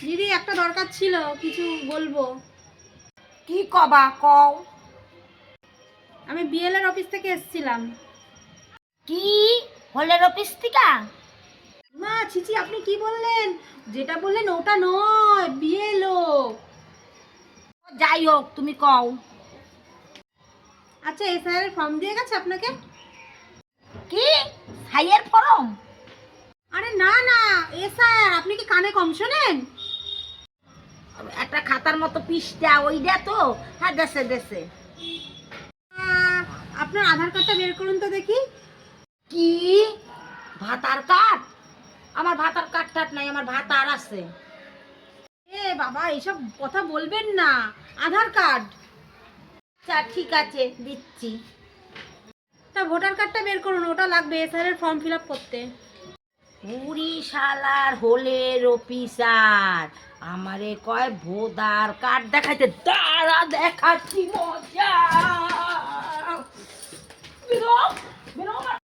দিদি একটা দরকার ছিল, কিছু বলবো। কি কবা কও? আমি বিএলএর অফিস থেকে এসেছিলাম। কি হলের অফিস থেকে? মা ছিচি, আপনি কি বললেন? যেটা বললেন ওটা নয়, বিএলও। যাই হোক, তুমি কও। আচ্ছা, এসআইআর ফর্ম দিয়ে গেছে আপনাকে? কি হাইয়ের ফরম? আরে না না, এসআইআর। আপনি কি কানে কম শোনেন? একটা খাতার মতো পিসটা ওইটা তো। হ্যাঁ, দেশে দেশে। আপনার আধার কার্ডটা বের করুন তো দেখি। কি ভাতার কার্ড? আমার ভাতার কার্ড টাট নাই, আমার ভাতার আছে। এ বাবা, এইসব কথা বলবেন না। আধার কার্ড। আচ্ছা ঠিক আছে, দিচ্ছি। তা ভোটার কার্ডটা বের করুন, ওটা লাগবে এসআইআর ফর্ম ফিল আপ করতে। পুরি শালার হোলের অফিসার আমারে কয় ভোটার কার্ড দেখাইতে, দাঁড়া দেখাচ্ছি মজা।